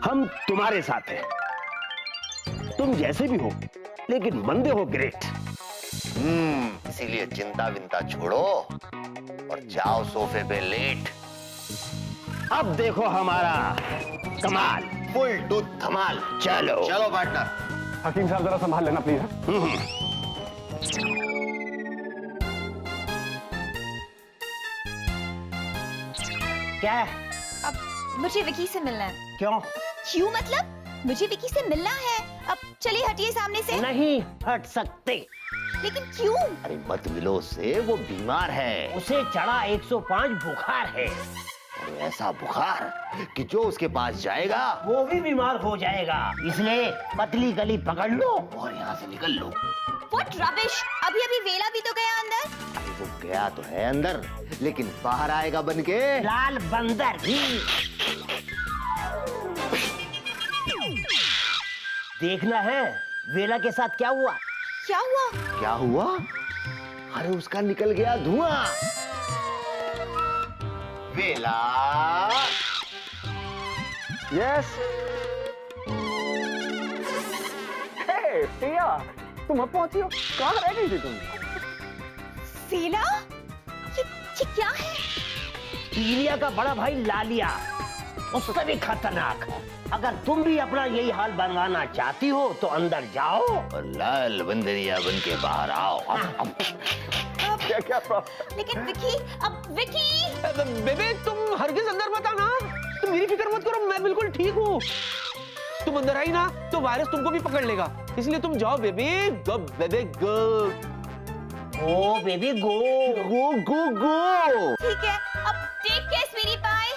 हम तुम्हारे साथ हैं। तुम जैसे भी हो, लेकिन बंदे हो ग्रेट। इसीलिए चिंता विंता छोड़ो और जाओ सोफे पे लेट। अब देखो हमारा कमाल, फुल टूथ धमाल। चलो चलो पार्टनर। हकीम साहब जरा संभाल लेना प्लीज। क्या है? अब मुझे विकी से मिलना है। क्यों? क्यों मतलब? मुझे विकी से मिलना है। अब चलिए हटिए सामने से। नहीं हट सकते। लेकिन क्यों? अरे मत मिलो उससे, वो बीमार है। उसे चढ़ा 105 बुखार है। और ऐसा बुखार कि जो उसके पास जाएगा वो भी बीमार हो जाएगा। इसलिए पतली गली पकड़ लो और यहाँ से निकल लो। What rubbish! अभी अभी वेला भी तो गया अंदर। अरे वो गया तो है अंदर, लेकिन बाहर आएगा बनके लाल बंदर। देखना है वेला के साथ क्या हुआ। क्या हुआ? क्या हुआ? अरे उसका निकल गया धुआं। वेला। यस। हे प्रिया, तुम अब पहुंची हो? कहाँ रह गई थी तुम? वेला? ये क्या है? पीलिया का बड़ा भाई लालिया, उससे भी खतरनाक है। अगर तुम भी अपना यही हाल बनवाना चाहती हो तो अंदर जाओ और लाल बंदरिया बन के बाहर आओ। अब क्या क्या प्रॉब्लम? लेकिन विकी, अब विकी! बेबे तुम हरगिज अंदर मत आना। तुम मेरी फिक्र मत करो, मैं बिल्कुल ठीक हूँ। तुम अंदर आई ना तो वायरस तुमको भी पकड़ लेगा, इसलिए तुम जाओ बेबी। गो बेबी गो। ओ बेबी गो गो गो गो। ठीक है, अब टेक केयर स्वीटी पाई।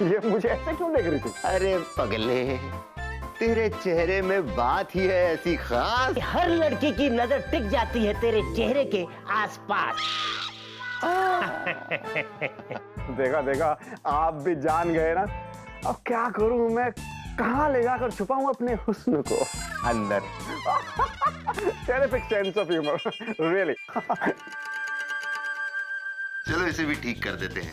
ये मुझे ऐसे क्यों देख रही थी? अरे पगले, तेरे चेहरे में बात ही है ऐसी खास। हर लड़की की नजर टिक जाती है तेरे चेहरे के आसपास। देखा देखा, आप भी जान गए ना। अब क्या करूं मैं, कहाँ ले जाकर छुपाऊं अपने हुस्न को? अंदर। Terrific sense of humour, really. चलो इसे भी ठीक कर देते हैं।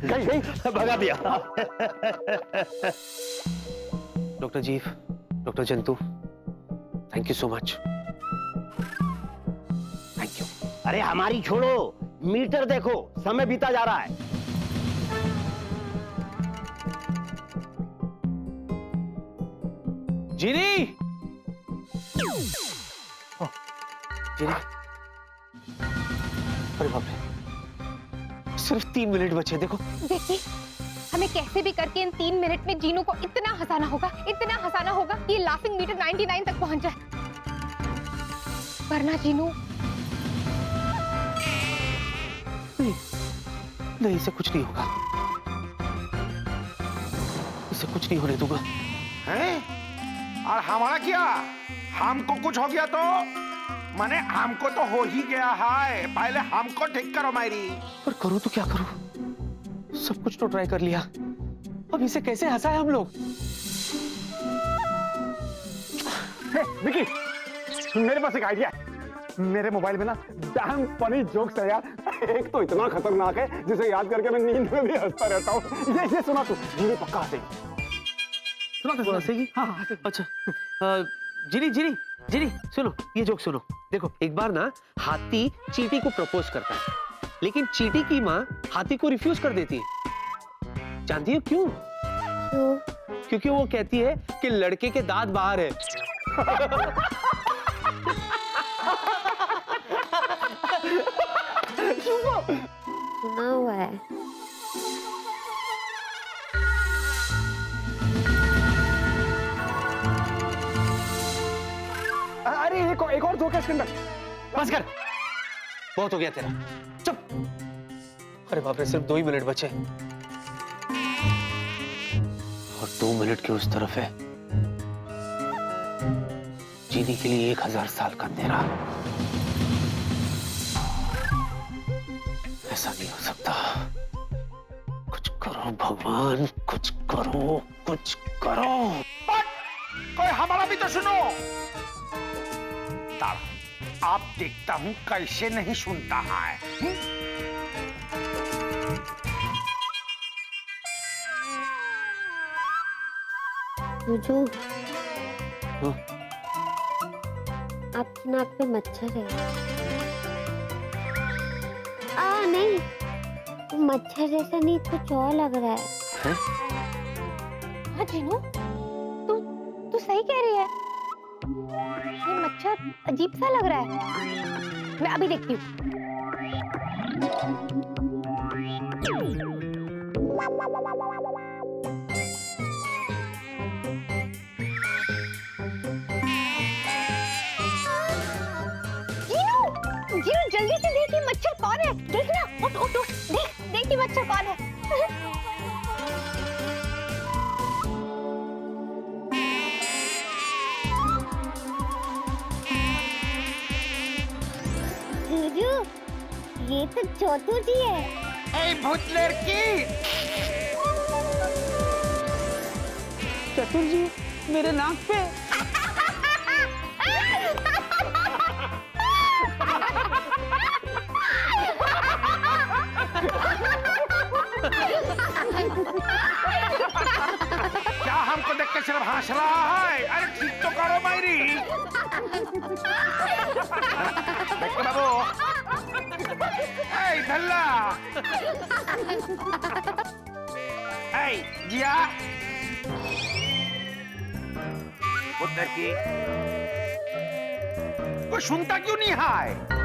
गई गई। भगा दिया। डॉक्टर जीव, डॉक्टर जंतु, thank you so much. Thank you. अरे हमारी छोड़ो, मीटर देखो, समय बीता जा रहा है। जीनी, जीनी, अरे बाप रे, सिर्फ 3 मिनट बचे। देखो देखिए, हमें कैसे भी करके इन 3 मिनट में जीनू को इतना हंसाना होगा, इतना हंसाना होगा कि ये लाफिंग मीटर 99 तक पहुंच जाए। वरना जीनू नहीं, इसे कुछ नहीं होगा, इसे कुछ नहीं होने दूंगा। हैं? और हमारा क्या? हमको कुछ हो गया तो माने हमको तो हो ही गया है। पहले हमको ठीक करो मेरी। पर करूं तो क्या करूं? सब कुछ तो ट्राई कर लिया, अब इसे कैसे हंसाए हम लोग? विकी, मेरे पास एक आइडिया है। मेरे मोबाइल में ना डैम फनी जोक्स है यार। एक तो इतना खतरनाक है जिसे याद करके मैं नींद में भी हंसता रहता हूँ। ये सुना तू, जीनी पक्का हंसेगी। सुना हंसेगी? हाँ। अच्छा, जीनी जीनी जीनी, सुनो ये जोक सुनो। देखो, एक बार ना हाथी चींटी को प्रपोज करता है, लेकिन चींटी की माँ हाथी को रिफ्यूज कर देती है। जानती हो क्यों? क्योंकि वो कहती है कि लड़के के दांत बाहर है। सुना हुआ है। अरे एक और जोक है इसके अंदर। बस कर, बहुत हो गया तेरा, चुप। अरे बाप रे, सिर्फ 2 ही मिनट बचे और 2 मिनट के उस तरफ है जीने के लिए 1000 साल का अंधेरा। ऐसा नहीं हो सकता। कुछ करो भगवान, कुछ करो, कुछ करो। कोई हमारा भी तो सुनो। तारा, आप देखता हूँ कैसे नहीं सुनता है। जुजू, हाँ? आपकी नाक पे मच्छर है। नहीं, वो मच्छर जैसा नहीं, कुछ और लग रहा है। हाँ जीनू, तू तू सही कह रही है। ये मच्छर अजीब सा लग रहा है। मैं अभी देखती हूँ। जीनू जल्दी से देख ये मच्छर कौन है। देख ना, उठ उठ उठ, देख देख ये मच्छर कौन है। जुजू, ये तो छोटू जी है। ए भूत लड़की, चतुर जी मेरे नाक पे। क्या हमको देख के सिर्फ हंस रहा है? अरे ठीक तो करो मायरी। देख के बाबू। ए भल्ला। ए जिया। उधर की। कोई सुनता क्यों नहीं है?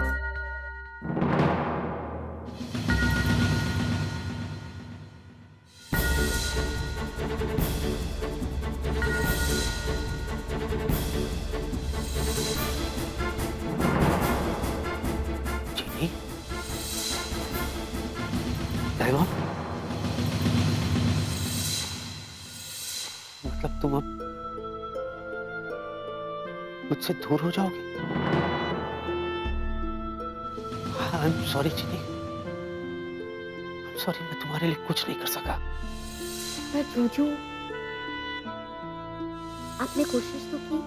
चीनी, डायमंड, मतलब तुम अब मुझसे दूर हो जाओगे? आई एम सॉरी चीनी, आई एम सॉरी, मैं तुम्हारे लिए कुछ नहीं कर सका। पर जुजू, आपने कोशिश तो की।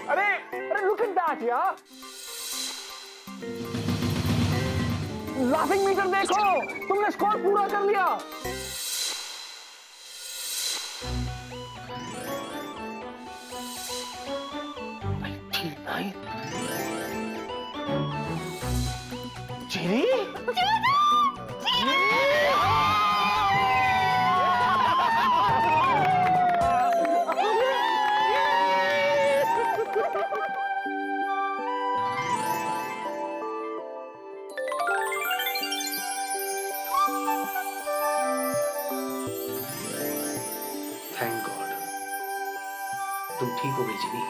अरे look at that यार। लाफिंग मीटर देखो, तुमने स्कोर पूरा कर लिया। चीनी, थैंक गॉड तुम ठीक हो गई चीनी।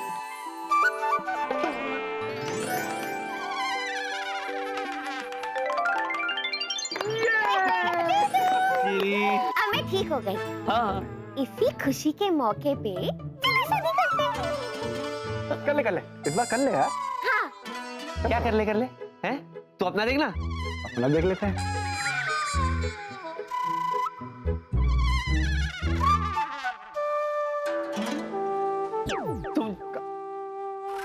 अब मैं ठीक हो गई। हाँ इसी खुशी के मौके पे चलो शादी करते हैं। कर ले, इस बार कर ले यार। हाँ, क्या कर ले हैं? तू अपना देखना। अपना देख लेते हैं। तुम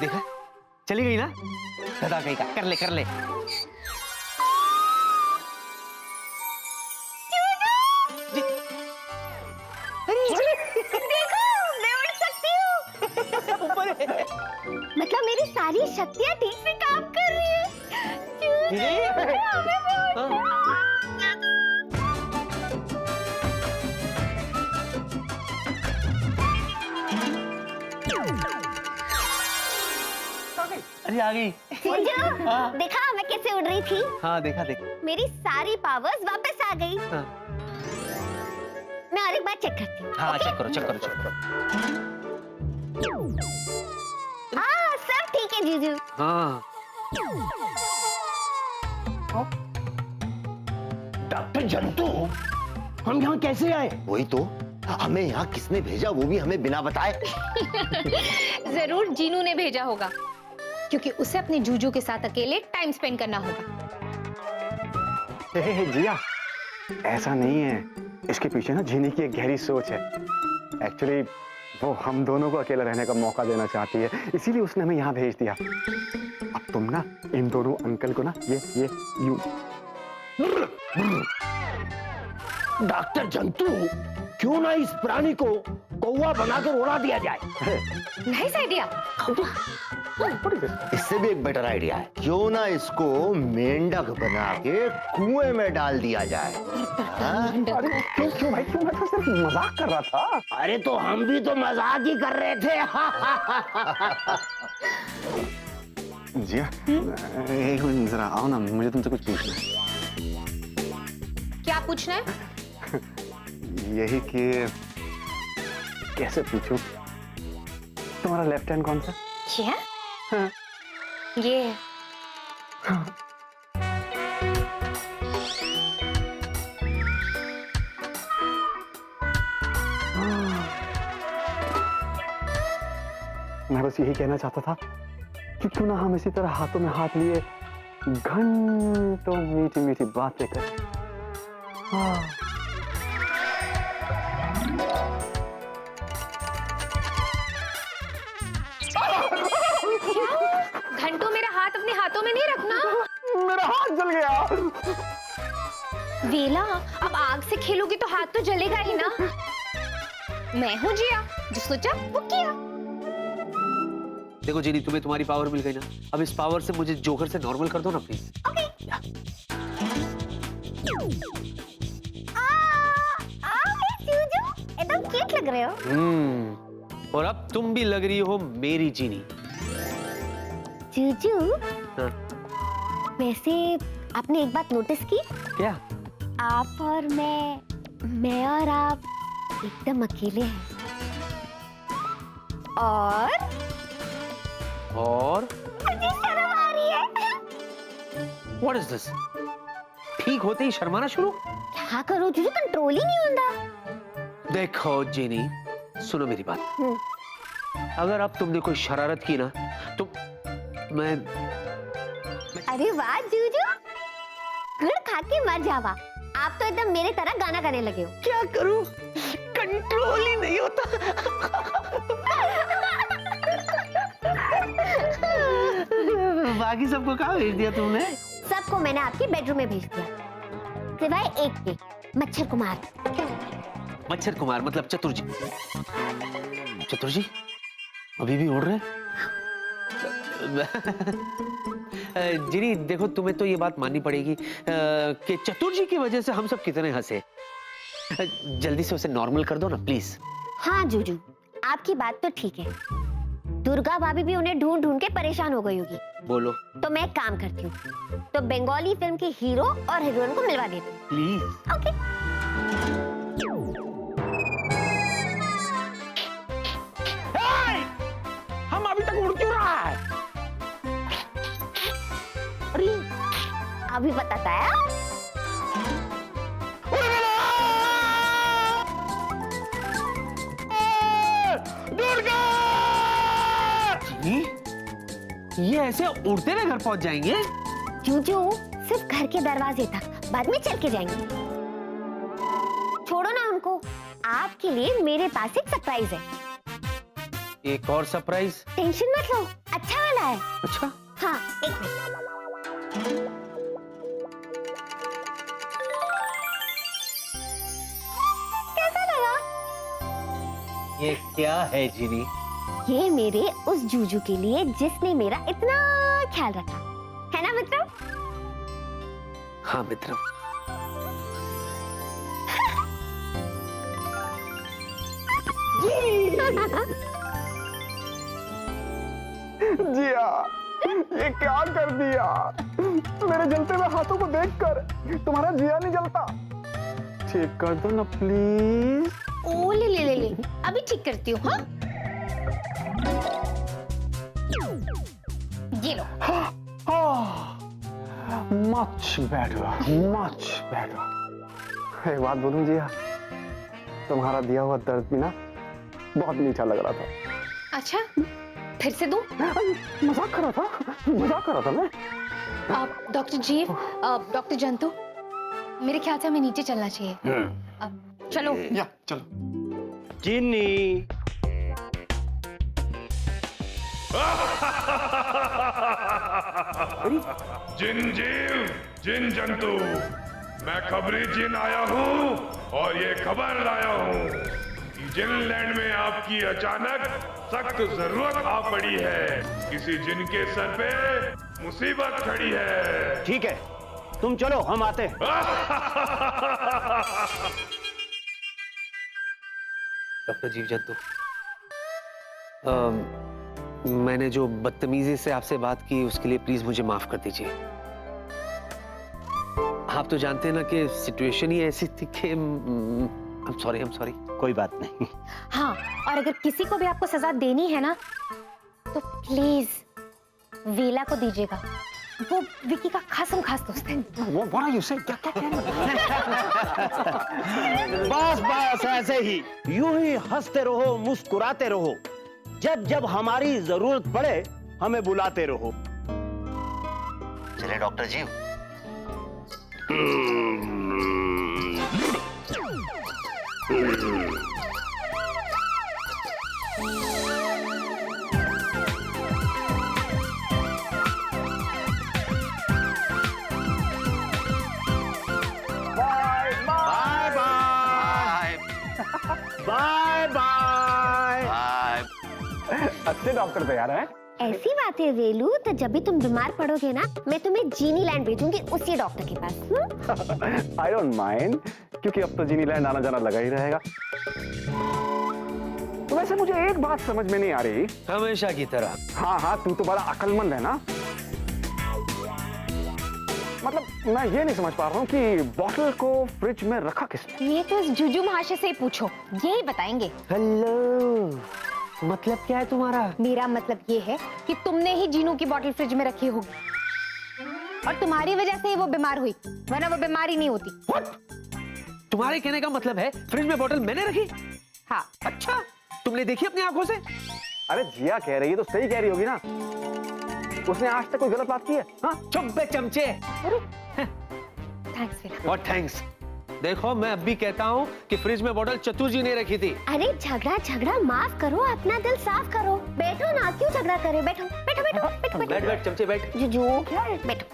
देखा, चली गई ना गधा कहीं का। कर ले देखो मैं उड़ सकती हूँ। मतलब मेरी सारी शक्तियाँ ठीक से काम कर रही है। अरे आ गई। जीजू, देखा मैं कैसे उड़ रही थी? हाँ देखा। मेरी सारी पावर्स वापस आ गई। हाँ मैं और एक बार चेक करती हूँ। हाँ चेक करो। हाँ सब ठीक है जीजू। हाँ डॉक्टर जंतु, हम यहाँ कैसे आए? वही तो हमें यहाँ किसने भेजा, वो भी हमें बिना बताए? जरूर जीनू ने भेजा होगा, क्योंकि उसे अपने जूजू के साथ अकेले टाइम स्पेंड करना होगा। जिया, ऐसा नहीं है, इसके पीछे ना जीनी की एक गहरी सोच है। एक्चुअली वो हम दोनों को अकेला रहने का मौका देना चाहती है, इसीलिए उसने हमें यहाँ भेज दिया। अब तुम ना इन दोनों अंकल को ना ये यूं डॉक्टर जंतु, क्यों ना इस प्राणी को कौवा बनाकर उड़ा दिया जाए? Nice idea. इससे भी एक बेटर आइडिया है, क्यों ना इसको मेंढक बना के कुएं में डाल दिया जाए। अरे क्यों भाई, क्यों? मैं तो सिर्फ मजाक कर रहा था। अरे तो हम भी तो मजाक ही कर रहे थे। जिया, एक मिनट जरा आओ ना, मुझे तुमसे कुछ पूछना है। क्या पूछना है? यही कि कैसे पूछूं, तुम्हारा लेफ्ट हैंड कौन सा? क्या? हाँ। ये मैं बस यही कहना चाहता था कि क्यों ना हम इसी तरह हाथों में हाथ लिए घंटों मीठी मीठी बातें करें। घंटों मेरा हाथ अपने हाथों में नहीं रखना। मेरा हाथ जल गया। वेला, अब आग से खेलोगी तो हाथ तो जलेगा ही ना। मैं हूँ जिया, जो सोचा वो किया। देखो जीनी, तुम्हें तुम्हारी पावर मिल गई ना, अब इस पावर से मुझे जोकर से नॉर्मल कर दो ना प्लीज। एकदम क्यूट लग रहे हो। और अब तुम भी लग रही हो मेरी जीनी। जूजू, हाँ। वैसे आपने एक बात नोटिस की? क्या? आप और मैं और आप एकदम अकेले हैं। और मुझे शर्म आ रही है। What is this? ठीक होते ही शर्माना शुरू? क्या करूं जूजू, कंट्रोल ही नहीं होता। देखो जीनी, सुनो मेरी बात। अगर अब तुमने कोई शरारत की ना तो मैं अरे वाह जूजू, गुड़ खा के मर जावा। आप तो एकदम मेरे तरह गाना गाने लगे हो। क्या करूं, कंट्रोल ही नहीं होता। बाकी सबको कहाँ भेज दिया तुमने? सबको मैंने आपके बेडरूम में भेज दिया, सिवाय एक के, मच्छर कुमार। मच्छर कुमार मतलब चतुर जी। चतुर जी अभी भी उड़ रहे? जीनी देखो, तुम्हें तो ये बात माननी पड़ेगी कि चतुर जी की वजह से हम सब कितने हंसे। जल्दी से उसे नॉर्मल कर दो ना प्लीज। हाँ जूजू, आपकी बात तो ठीक है। दुर्गा भाभी भी उन्हें ढूंढ ढूंढ के परेशान हो गई होगी। बोलो। तो मैं एक काम करती हूँ, तो बंगाली फिल्म के हीरो और हीरोइन को मिलवा देती हूँ। प्लीज। ओके। हम अभी तक उड़ क्यों रहा है? अरे अभी बताता है। ये ऐसे उड़ते हुए घर पहुंच जाएंगे? जूजू सिर्फ घर के दरवाजे तक, बाद में चल के जाएंगे। छोड़ो ना उनको, आपके लिए मेरे पास एक सरप्राइज है। एक और सरप्राइज? टेंशन मत लो, अच्छा वाला है। अच्छा। हाँ एक मिनट। कैसा लगा? ये क्या है जीनी? ये मेरे उस जूजू के लिए जिसने मेरा इतना ख्याल रखा है ना मित्रों? हाँ मित्र। जिया, ये क्या कर दिया? मेरे जलते हुए हाथों को देखकर तुम्हारा जिया नहीं जलता। ठीक कर दो ना प्लीज। ओ ले, अभी ठीक करती हूँ। हाँ ये लो। Much better, much better. एक बात बोलूं जिया, तुम्हारा दिया हुआ दर्द भी ना बहुत मीठा लग रहा था। अच्छा, फिर से दूं? मजाक कर रहा था मैं। डॉक्टर जीव, डॉक्टर जंतु, मेरे ख्याल से हमें नीचे चलना चाहिए। चलो। या चलो। जिन्नी, जिन जीव जिन जंतु, मैं खबरी जिन आया हूँ और ये खबर लाया हूँ कि जिनलैंड में आपकी अचानक सख्त जरूरत आ पड़ी है। किसी जिन के सर पे मुसीबत खड़ी है। ठीक है, तुम चलो, हम आते हैं। डॉक्टर जीव जंतु, मैंने जो बदतमीजी से आपसे बात की उसके लिए प्लीज मुझे माफ कर दीजिए। आप तो जानते हैं ना कि सिचुएशन ही ऐसी थी कि आई एम सॉरी। कोई बात नहीं। हाँ, और अगर किसी को भी आपको सजा देनी है ना, तो प्लीज वेला को दीजिएगा। वो विकी का खासम खास दोस्त है। वो what are you saying? क्या कह रहे बस बस ऐसे ही, यूं ही हंसते रहो, मुस्कुराते रहो। जब जब हमारी जरूरत पड़े हमें बुलाते रहो। चले डॉक्टर जी। Bye bye. अच्छे डॉक्टर तैयार हैं। ऐसी बात है वेलू, तो जब भी तुम बीमार पड़ोगे ना, मैं तुम्हें जीनी लैंड भेजूंगी उसी डॉक्टर के पास। आई डोंट माइंड, क्योंकि अब तो जीनी लैंड आना जाना लगा ही रहेगा। तो वैसे मुझे एक बात समझ में नहीं आ रही। हमेशा की तरह। हाँ, तू तो बड़ा अक्लमंद है ना। मतलब मैं ये नहीं समझ पा रहा हूँ कि बॉटल को फ्रिज में रखा किसने। ये तो इस जुजू महाशय से ही पूछो, यही बताएंगे। हेलो, मतलब क्या है तुम्हारा? मेरा मतलब ये है कि तुमने ही जीनू की बोतल फ्रिज में रखी होगी और तुम्हारी वजह से ही वो बीमार हुई, वरना वो बीमारी नहीं होती। तुम्हारे कहने का मतलब है फ्रिज में बोतल मैंने रखी? हाँ। अच्छा, तुमने देखी अपनी आंखों से? अरे जिया कह रही है तो सही कह रही होगी ना। उसने आज तक कोई गलत बात की है? हाँ? चुप बे चमचे। थैंक्स वेला। और थैंक्स। देखो, मैं अब भी कहता हूँ कि फ्रिज में बोतल चतुर जी ने रखी थी। अरे झगड़ा माफ करो, अपना दिल साफ करो। बैठो ना, क्यों झगड़ा करे? बैठो बैठो बैठो बैठो बैठ बैठ चमचे बैठ। जुजू बैठो।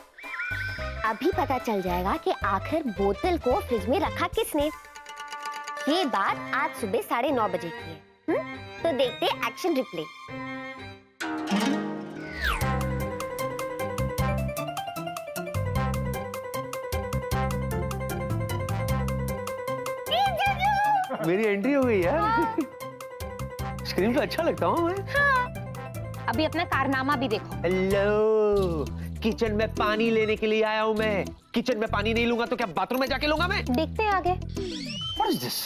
अभी पता चल जाएगा कि आखिर बोतल को फ्रिज में रखा किसने। ये बात आज सुबह 9:30 बजे की है। तो देखते एक्शन रिप्ले। मेरी एंट्री हो गई यार। स्क्रीन पे अच्छा लगता हूँ मैं। हाँ। अभी अपना कारनामा भी देखो। हेलो, किचन में पानी लेने के लिए आया हूँ मैं। किचन में पानी नहीं लूंगा तो क्या बाथरूम में जाके लूंगा मैं? देखते हैं आगे। What is this?